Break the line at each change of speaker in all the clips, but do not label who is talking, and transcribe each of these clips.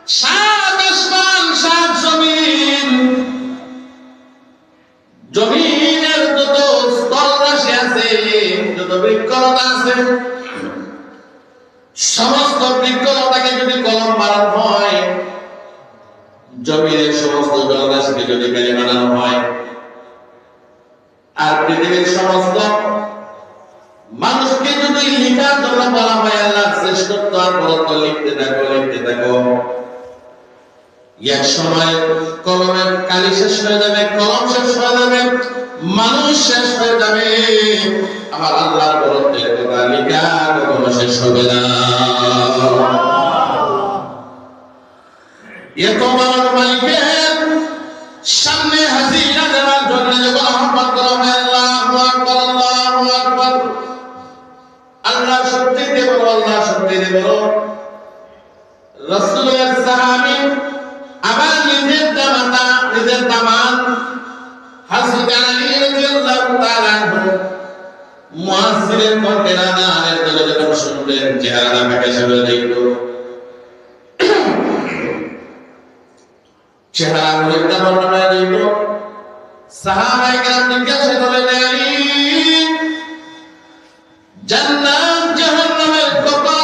সাত আসমান সাত জমিন, জমিনের যত স্থল রাশি আছে, যত বৃক্ষলতা আছে, সমস্ত বৃক্ষলতাকে যদি কলম বানানো হয়, জমিনের সমস্ত জলরাশিকে যদি পেলে বানানো হয়, আর পৃথিবীর সমস্ত মানুষকে যদি লিখার জন্য বলা হয় আল্লাহ শ্রেষ্ঠত্ব আর বরত্ব লিখতে থাকো, এক সময় কলমের কালি শেষ হয়ে যাবে, কলম শেষ হয়ে যাবে, মানুষ শেষ হয়ে যাবে, আমার আল্লাহর বরত্বের কথা লিখা কখনো শেষ হবে না। এত বড় মালিকের সামনে হাজিরা দেওয়ার জন্য যখন আহ্বান করা হয় আল্লাহু আকবার, আল্লাহু আকবার, আল্লাহ সত্যি বলো, আল্লাহ সত্যি বলো, রাসূলের সাহাবী আবার নিজের দামাত হযরত আলী রাদিয়াল্লাহু তাআলা আনহু মুয়াজ্জিনের কণ্ঠে আযানের দলে যখন শুনলেন, চেহারা প্রকাশ হয়ে গেল, চেহারা মুখটা বর্ণনা হয়ে গেল। সাহাবায়ে কেরাম জিজ্ঞাসা করলেন, আলী, জান্নাত জাহান্নামের কথা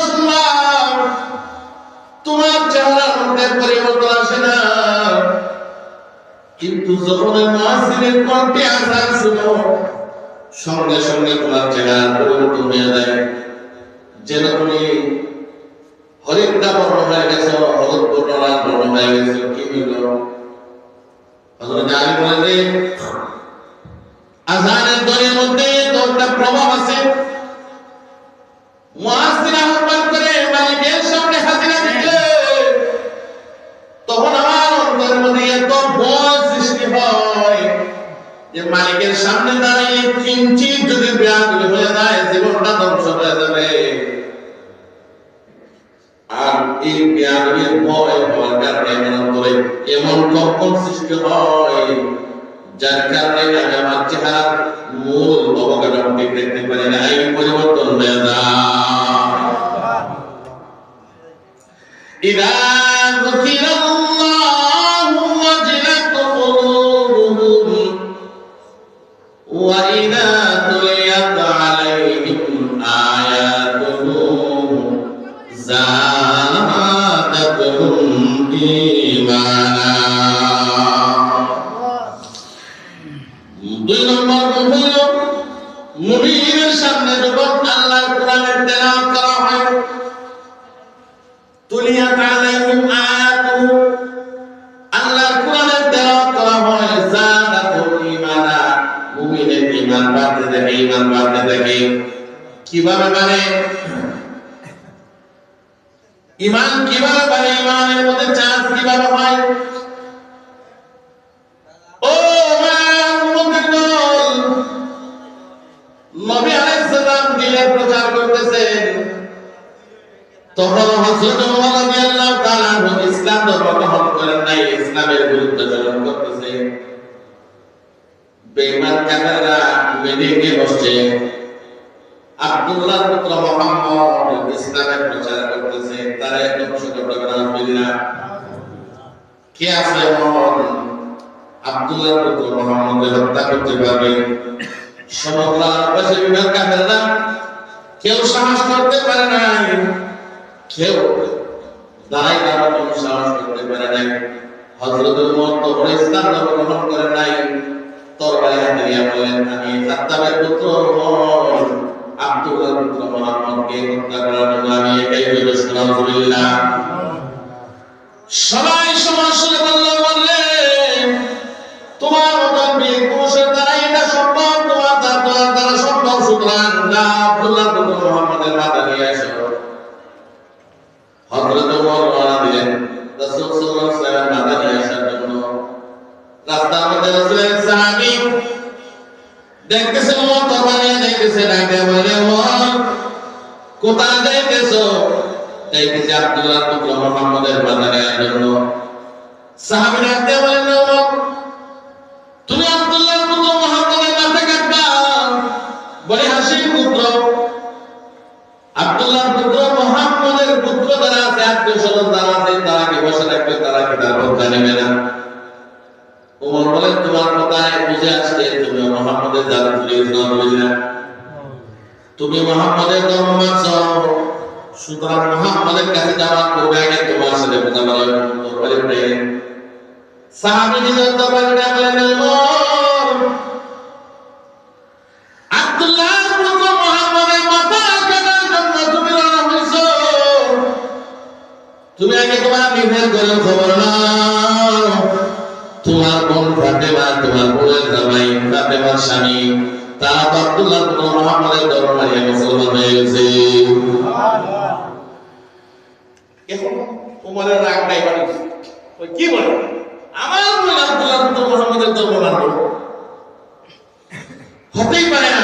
শুনলাম, তোমার চেহারার মধ্যে পরিবর্তন আসে না, কিন্তু যখন মুয়াজ্জিনের কণ্ঠে আযান শুনো, সঙ্গে সঙ্গে তোমার চেহারা পরিবর্তন হয়ে যায়, যেন তুমি হরিদ্রা বর্ণ হয়ে গেছো, হলুদ বর্ণ হয়ে গেছো। কি হইল? হযরত আলী বলেন, আযানের ধ্বনির মধ্যে তো একটা প্রভাব আছে। মুয়াজ্জিন আহ্বান করে মালিকের সামনে হাজিরা দিলে তখন আমার অন্তরের মধ্যে এত ভয় সৃষ্টি হয় যে মালিকের সামনে দাঁড়িয়ে কিঞ্চিত যদি বেয়াদবি হয়ে যায়, জীবনটা ধ্বংস হয়ে যাবে। আর এই বেয়াদবির ভয় হওয়ার কারণে আমার অন্তরে এমন কম্পন সৃষ্টি হয়, যার কারণে আমি আমার চেহারার মূল অবকাঠামোটি দেখতে পারি না, এই পরিবর্তন হয়ে যায়। ইদা যুকিরাল্লাহু ওয়াজিলাত কুলুবুহুম ওয়া ইদা তুলিয়াত আলাইহিম আয়াতুহু যাদাতুহুম ঈমানা। দুই নম্বর হলো মুমিনের সামনে যখন আল্লাহর কোরআনের তেলাওয়াত করা হয়, তুলিয়াত আলাইহিম আয়াতুহু, আল্লাহর কোরআনের তেলাওয়াত করা হয়, যাদাতুহুম ঈমানা, মুমিনের ঈমান বাড়তে থাকে। কিভাবে মানে? ঈমান কিভাবে বাড়ে? ঈমানের মধ্যে চান্স কিভাবে হয়? ও নবী আলাইহিস সালাম দিনের প্রচার করতেছেন, তখন হযরত ওমর রাদিয়াল্লাহু তাআলা ইসলাম ধর্ম গ্রহণ করেন নাই, ইসলামের বিরুদ্ধে চলন করতেছে। বেঈমান কাফেররা মেদিনে বসছে, আব্দুল্লাহর পুত্র মুহাম্মদ ইসলামের প্রচার করতেছে, তারা একদম ছোট না কে আছে এমন আব্দুল্লাহর পুত্র মুহাম্মদকে হত্যা করতে পারবে? সমগ্র আরববাসী বিভাগ কাফেররা কেউ সাহস করতে পারে নাই, কেউ দাঁড়াই দাঁড়ানোর জন্য সাহস করতে পারে নাই। হযরত ওমর তখন ইসলাম গ্রহণ করেন নাই, তরবারি হাতে নিয়ে বলেন, আমি খাত্তাবের পুত্র ওমর আব্দুল্লাহর পুত্র মুহাম্মদকে হত্যা করার জন্য আমি একাই বলেছি, আলহামদুলিল্লাহ। সবাই সমস্যা বললেন, তোমার মতন বীর পুরুষের দ্বারা এটা সম্ভব, তোমার দ্বারা সম্ভব, সুতরাং না, আব্দুল্লাহর পুত্র মুহাম্মদের মাথা নিয়ে আসো। হযরত ওমর রওনা দিলেন রাসূল সাল্লাল্লাহু আলাইহি ওয়াসাল্লাম মাথা নিয়ে আসার জন্য। রাস্তার মধ্যে রাসূলের সাহাবী দেখতেছে, ওমর তরবারি নিয়ে দেখতেছে, ডাকে বলে, ওমর কোথায় যাইতেছো? দেখতেছে আব্দুল্লাহর পুত্র মুহাম্মদের মাথা নেওয়ার জন্য। সাহাবী ডাকতে বলেন, ওমর তুমি আব্দুল্লাহর পুত্র মুহাম্মদের মাথা কাটবা? বলে, হাসির পুত্র আব্দুল্লাহর পুত্র মুহাম্মদের পুত্র যারা আছে, আত্মীয় স্বজন যারা আছে, তারা কি তুমি মুহাম্মাদের ধর্ম মানছো, সুতরাং মুহাম্মাদের কাছে যাওয়ার পূর্বে আগে তোমার সাথে কথা বলা হবে। সাহাবীদের দরবারে বলেন, আব্দুল্লাহ পুত্র মুহাম্মাদের মাথা কাটার জন্য তুমি রওনা হইছো, তুমি আগে তোমার নিজের ঘরের খবর নাও। তোমার বোন ফাতেমা, তোমার বোনের জামাই ফাতেমার স্বামী, তারা আব্দুল্লাহ পুত্র মুহাম্মাদের দরবারে মুসলমান হয়ে গেছে। এখন ওমরের রাগ নাই, মানে কি বলে আমার বোন আব্দুল্লাহ পুত্র মুহাম্মাদের দরবার মানবো, হতেই পারে না।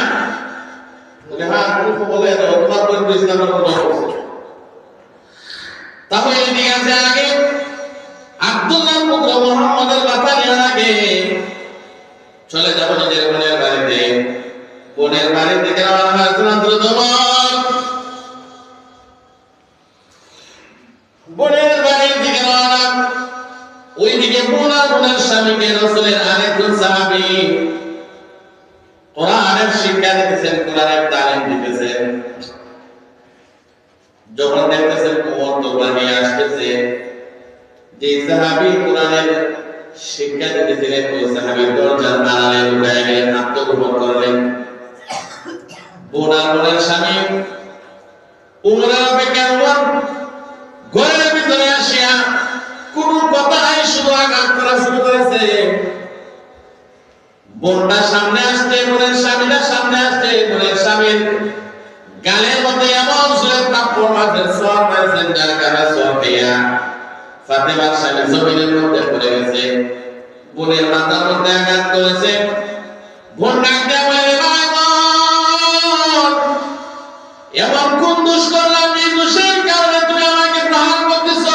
বলে হ্যাঁ বলে তোমার বোন ইসলামের কথা বলছে। তাহলে ঠিক আছে, আগে আব্দুল্লাহ পুত্র মুহাম্মাদের কথা নেওয়ার আগে চলে যাবো নিজের বোনের বাড়িতে। বোনের বাড়ি থেকে রওনা হয়েছিলাম দ্রুত। বোনের বাড়ির দিকে রওনা, ওইদিকে বোন আর বোনের স্বামীকে রাসূলের আরেকজন সাহাবী কোরআনের শিক্ষা দিতেছেন, কোরআনের তালিম দিতেছেন। যখন দেখতেছেন কোমর তরবারি নিয়ে আসতেছে, যে সাহাবী কোরআনের শিক্ষা দিতেছিলেন ওই সাহাবী দরজার আড়ালে লুকায় গেলেন, আত্মগোপন করলেন। বোন আর বোনের স্বামী উমরের অপেক্ষা ঘরের ভিতরে আসিয়া কোন কথা নাই, শুধু আঘাত করা শুরু করেছে। বোনটা সামনে আসছে, বোনের স্বামীটা সামনে আসছে, বোনের স্বামীর গালের মধ্যে এমন সুরে কাপড় মাঝে সর মারছেন, যার কারণে সর দিয়া ফাতেমার স্বামী জমিনের মধ্যে পড়ে গেছে। বোনের মাথার মধ্যে আঘাত করেছে। বোন ডাক দেয়া বলে, ভাই বোন, এমন কোন দোষ করলাম যে দোষের কারণে তুমি আমাকে প্রহার করতেছ?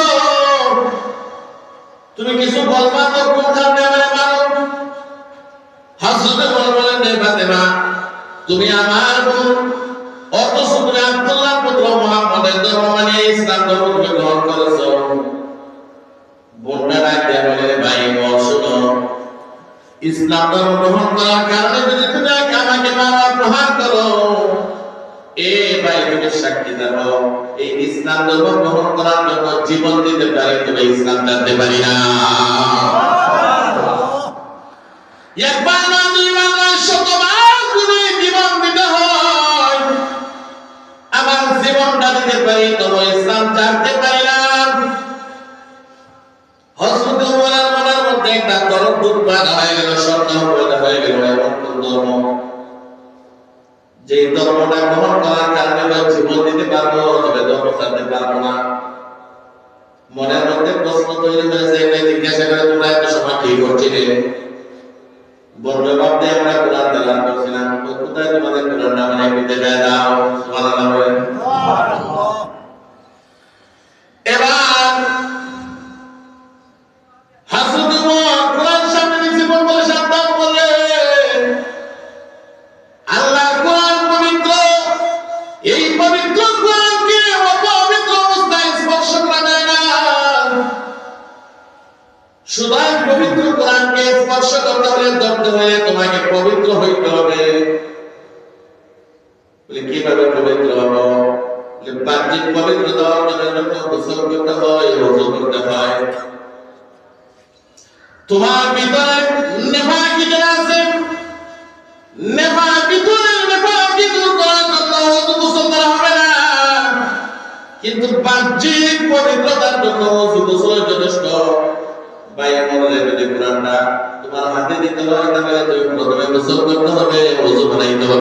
তুমি কিছু বলবা তো কোন কারণে আমারে মারো? হযরত ওমর বলেন, হে ফাতেমা, তুমি আমার বোন, অথচ তুমি আব্দুল্লাহ পুত্র মুহাম্মাদের ধর্ম মানিয়ে ইসলাম ধর্ম গ্রহণ করেছো। বোনটা ডাক দেয়া বলে, ভাই বোন শোনো, ইসলাম ধর্ম গ্রহণ করার কারণে যদি তুমি আমাকে মারা প্রহার করো, এ ভাই তুমি সাক্ষী দাও, এই ইসলাম ধর্ম গ্রহণ করার জন্য জীবন দিতে পারি, তুমি ইসলাম জানতে পারি না। একবার না, দুইবার না, শতবার যদি জীবন দিতে হয়, আমার জীবনটা দিতে পারি, তবে ইসলাম জানতে পারি না। হযরত ওমরের মনের মধ্যে একটা দরদ উৎপাদ হয়ে গেল, সন্দেহ পয়দা হয়ে গেল, এমন কোন ধর্ম যে ধর্মটা গ্রহণ করার কারণে জীবন দিতে পারবো, তবে ধর্ম ছাড়তে পারবো না। মনের মধ্যে প্রশ্ন তৈরি হয়েছে, এটা জিজ্ঞাসা করে তোমরা এত সময় কি করছিলে? বলবে ভাবতে আমরা কোরআন তেলাওয়াত করছিলাম। কোথায় তোমাদের কোরআন না মানে বিতে দাও, সুবহানাল্লাহ বলেন। এবার হযরত ওমর কোরআন সামনে জীবন বলে সাবধান বলে, আল্লাহ কোরআন পবিত্র, এই পবিত্র কোরআনকে অপবিত্র অবস্থায় স্পর্শ করা যায় না। সুতরাং পবিত্র কোরআনকে স্পর্শ করতে হলে, ধরতে হলে তোমাকে পবিত্র হইতে হবে। বলে কিভাবে পবিত্র হবো? বাহ্যিক পবিত্রতা অর্জনের জন্য গোসল করতে হয়, ওযু করতে হয়। তোমার ভিতরে নেফাকি যারা আছে, নেফাকি দূর করার জন্য ওযু গোসল করা হবে না, কিন্তু বাহ্যিক পবিত্রতার জন্য ওযু গোসল যথেষ্ট। ভাই মনে রাখবে, কোরআনটা তোমার হাতে দিতে হয়, তাহলে তুমি প্রথমে গোসল করতে হবে, ওযু বানাইতে হবে।